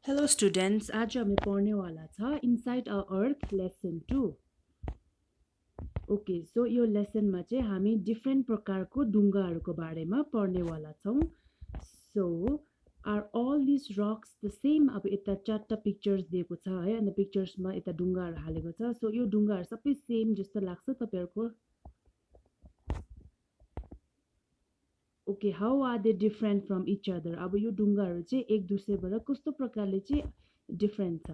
Hello students, आज हामी पढ्नेवाला छ inside a earth lesson 2। Okay, so यो लेसनमा चाहिँ हामी डिफ्रेन्ट प्रकारको ढुङ्गाहरूको बारेमा पढ्नेवाला छौँ। So are all this rocks the same? अब यता 4टा पिक्चर्स दिएको छ है, अनि पिक्चर्समा यता ढुङ्गाहरू हालेको छ। सो यो ढुङ्गाहरू सबै सेम जस्तो लाग्छ तपाईँहरूको? Okay, how are they different from each other? अब यो ढुङ्गाहरू चाहिँ एक दुसरेबाट कस्तो प्रकारले चाहिँ डिफ्रेन्ट छ?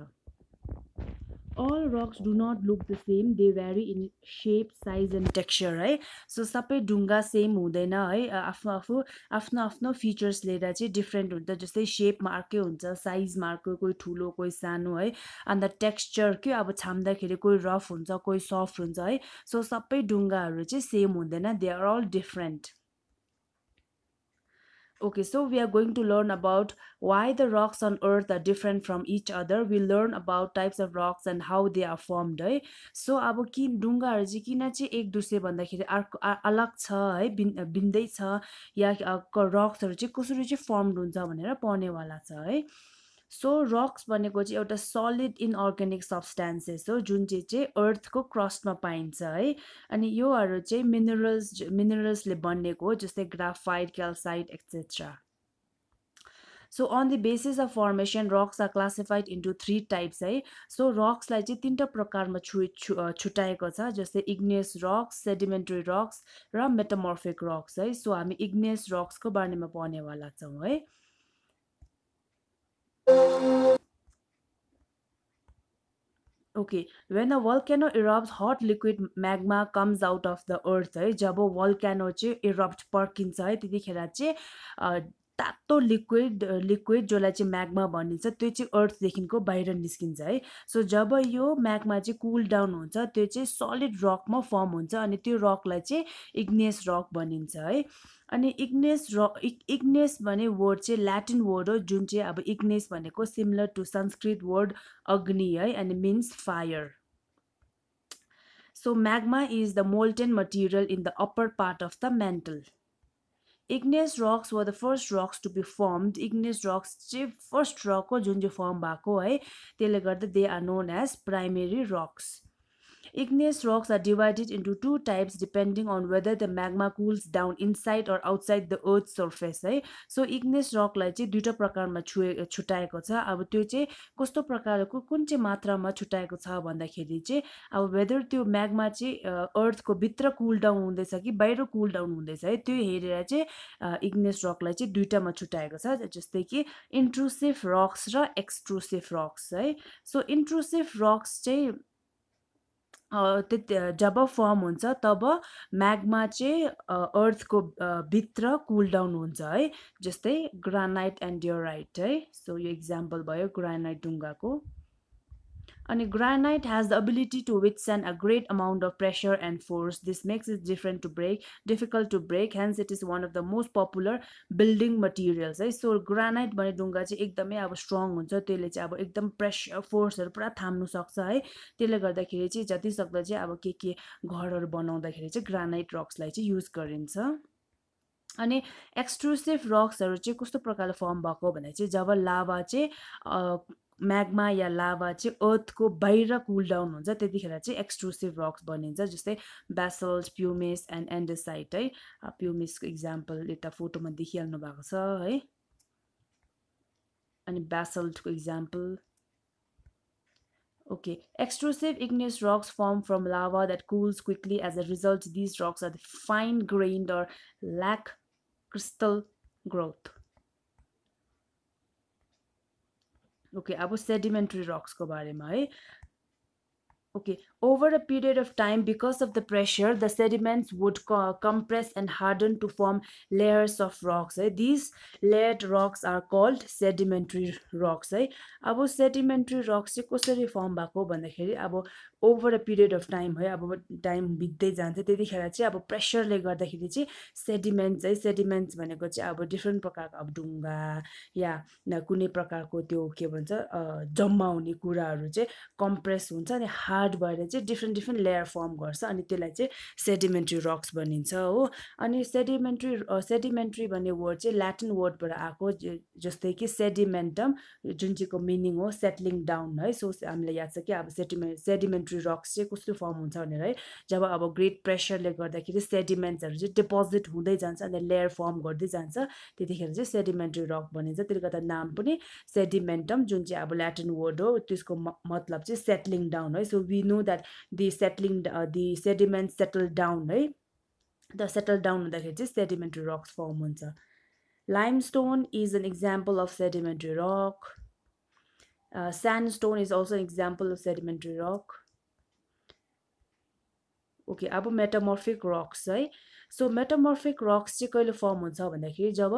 All rocks do not look the same. They vary in shape, size and texture, है। सो सबै ढुङ्गा सेम हुँदैन है, आफ्नो आफ्नो फिचर्स लिएर चाहिँ डिफ्रेन्ट हुन्छ। जस्तै सेपमा अर्कै हुन्छ, साइजमा अर्को, कोही ठुलो कोही सानो है। अन्त टेक्स्चर के अब छाम्दाखेरि कोही रफ हुन्छ कोही सफ्ट हुन्छ है। सो सबै ढुङ्गाहरू चाहिँ सेम हुँदैन, they are all different. Okay, so we are going to learn about why the rocks on earth are different from each other. We'll learn about types of rocks and how they are formed, है। So अब कि ढुङ्गाहरू चाहिँ किन चाहिँ एक दुसरे भन्दाखेरि अर्को अलग छ है, भिन्दै छ, या रक्सहरू चाहिँ कसरी चाहिँ फर्मड हुन्छ भनेर पढ्नेवाला छ है। सो रक्स भनेको चाहिँ एउटा सलिड इनअर्ग्यानिक सब्सटेन्सेस हो, जुन चाहिँ अर्थको क्रस्टमा पाइन्छ है। अनि योहरू चाहिँ मिनरल्सले बनिएको हो, जस्तै graphite, calcite etcetera. So on the basis of formation, rocks are classified into 3 types, है। So rocks लाई चाहिँ 3टा प्रकारमा छुटाएको छ, जस्तै igneous rocks, sedimentary rocks र metamorphic rocks, है। So हामी igneous rocks को बारेमा पढ्नेवाला छौँ है। Okay, when a volcano erupts, hot liquid magma comes out of the earth, है। जब volcano चाहिँ erupt पर्किन्छ है, त्यतिखेर चाहिँ तातो लिक्विड जसलाई चाहिँ म्याग्मा भनिन्छ, त्यो चाहिँ अर्थदेखिको बाहिर निस्किन्छ है। सो जब यो म्याग्मा चाहिँ कुल डाउन हुन्छ, त्यो चाहिँ सलिड रकमा फर्म हुन्छ, अनि त्यो रकलाई चाहिँ इग्नियस रक भनिन्छ है। अनि इग्नेस भन्ने वर्ड चाहिँ ल्याटिन वर्ड हो, जुन चाहिँ अब इग्नेस भनेको सिमिलर टु संस्कृत वर्ड अग्नि है, and means fire. So magma is the molten material in the upper part of the mantle. Igneous rocks were the first rocks to be formed. Igneous rocks चाहिँ first rock हो जुन चाहिँ form भएको है, त्यसले गर्दा they are known as primary rocks. Igneous rocks are divided into 2 types depending on whether the magma cools down inside or outside the earth's surface, है। So igneous rock लाई चाहिँ दुईटा प्रकारमा छुटाएको छ। अब त्यो चाहिँ कस्तो प्रकारको कुन चाहिँ मात्रामा छुटाएको छ भन्दाखेरि चाहिँ अब वेदर त्यो म्याग्मा चाहिँ अर्थको भित्र कुल डाउन हुँदैछ कि बाहिर कुल डाउन हुँदैछ है, त्यो हेरेर चाहिँ igneous rock लाई चाहिँ दुईटामा छुटाएको छ, जस्तै कि intrusive rocks र extrusive rocks, है। सो intrusive rocks चाहिँ जब फर्म हुन्छ तब म्याग्मा चाहिँ अर्थको भित्र कुल डाउन हुन्छ है, जस्तै ग्रानाइट एन्ड डियोराइट है। सो यो इक्जाम्पल भयो ग्रानाइट ढुङ्गाको। अनि granite has the ability to withstand a great amount of pressure and force. This makes it difficult to break. Hence, it is one of the most popular building materials, है। So granite भन्ने ढुङ्गा चाहिँ एकदमै अब strong हुन्छ, त्यसले चाहिँ अब एकदम प्रेसर फोर्सहरू पुरा थाम्नु सक्छ है। त्यसले गर्दाखेरि चाहिँ जति सक्दो चाहिँ अब के घरहरू बनाउँदाखेरि चाहिँ ग्रानाइट रक्सलाई चाहिँ युज गरिन्छ। अनि एक्सट्रुसिभ रक्सहरू चाहिँ कस्तो प्रकारले फर्म भएको भने चाहिँ जब लाभा चाहिँ म्याग्मा या लाभा चाहिँ अर्थको बाहिर कुल डाउन हुन्छ, त्यतिखेर चाहिँ एक्सट्रुसिभ रक्स बनिन्छ, जस्तै बेसल्ट, प्युमिस एन्ड एन्डेसाइट है। प्युमिसको इक्जाम्पल यता फोटोमा देखिहाल्नु भएको छ है। अनि बेसल्टको example. Okay, extrusive igneous rocks form from lava that cools quickly. As a result, these rocks are fine-grained or lack crystal growth. Okay, अब sedimentary rocks को बारेमा है। Okay, over a period of time, because of the pressure, the sediments would compress and harden to form layers of rocks, है। These layered rocks are called sedimentary rocks, है। अब sedimentary rocks चाहिँ कसरी form भएको भन्दाखेरि अब over a period of time है, अब टाइम बित्दै जान्छ, त्यतिखेर चाहिँ अब प्रेसरले गर्दाखेरि चाहिँ सेडिमेन्ट्स है, सेडिमेन्ट्स भनेको चाहिँ अब डिफ्रेन्ट प्रकारको अब ढुङ्गा या कुनै प्रकारको त्यो के भन्छ जम्मा हुने कुराहरू चाहिँ कम्प्रेस हुन्छ अनि हार्ड हार्ड भएर चाहिँ डिफ्रेन्ट लेयर फर्म गर्छ अनि त्यसलाई चाहिँ सेडिमेन्ट्री रक्स भनिन्छ हो। अनि सेडिमेन्ट्री भन्ने वर्ड चाहिँ ल्याटिन वर्डबाट आएको, जस्तै कि सेडिमेन्टम जुन चाहिँको मिनिङ हो सेटलिङ डाउन है। सो हामीलाई याद छ कि अब सेडिमेन्ट्री रक्स चाहिँ कस्तो फर्म हुन्छ भनेर है, जब अब ग्रेट प्रेसरले गर्दाखेरि सेडिमेन्ट्सहरू चाहिँ डिपोजिट हुँदै जान्छ अनि लेयर फर्म गर्दै जान्छ, त्यतिखेर चाहिँ सेडिमेन्ट्री रक भनिन्छ। त्यसले गर्दा नाम पनि सेडिमेन्टम जुन चाहिँ अब ल्याटिन वर्ड हो त्यसको मतलब चाहिँ सेटलिङ डाउन है। So we know that the sediment settle down है, द सेटल डाउन हुँदाखेरि चाहिँ सेडिमेन्ट्री रक्स फर्म हुन्छ। Limestone is an example of sedimentary rock. Sandstone is also an example of sedimentary rock. Okay, अब metamorphic rocks है। So metamorphic rocks चाहिँ कहिले form हुन्छ भन्दाखेरि जब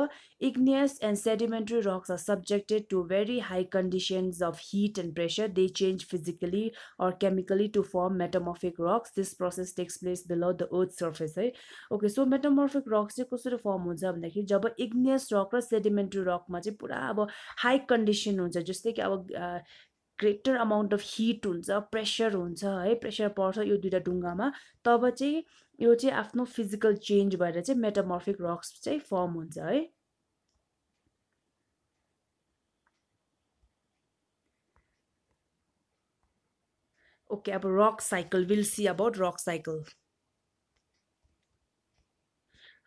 igneous and sedimentary rocks are subjected to very high conditions of heat and pressure, they change physically or chemically to form metamorphic rocks. This process takes place below the earth surface है। Okay, so metamorphic rocks चाहिँ कसरी form हुन्छ भन्दाखेरि जब igneous rock र सेडिमेन्ट्री रकमा चाहिँ पुरा अब हाई कन्डिसन हुन्छ, जस्तै कि अब ग्रेटर अमाउन्ट अफ हिट हुन्छ, प्रेसर हुन्छ है, प्रेसर पर्छ यो दुईवटा ढुङ्गामा, तब चाहिँ यो चाहिँ आफ्नो फिजिकल चेन्ज भएर चाहिँ मेटामोर्फिक रक्स चाहिँ फर्म हुन्छ है। ओके, अब rock cycle, we'll see about rock cycle.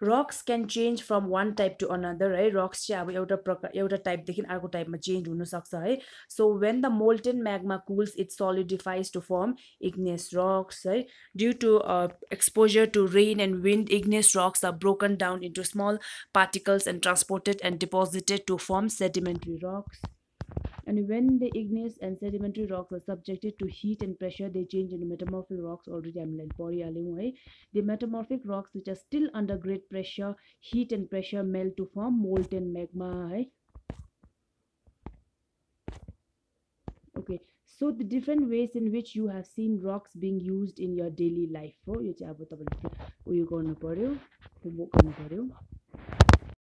Rocks can change from one type to another है। रक्स चाहिँ अब एउटा टाइपदेखि अर्को टाइपमा चेन्ज हुनसक्छ है। So when the molten magma cools it solidifies to form igneous rocks है। Due to exposure to rain and wind, igneous rocks are broken down into small particles and transported and deposited to form sedimentary rocks. And when the igneous and sedimentary rocks are subjected to heat and pressure, they change into metamorphic rocks. Already हामीले पढिहाल्यौँ है। The metamorphic rocks which are still under great pressure, heat and pressure melt to form molten magma है। Okay, so the different ways in which you have seen rocks being used in your daily life हो, यो चाहिँ अब तपाईँले उयो गर्नु पर्यो, homework गर्नु पर्यो।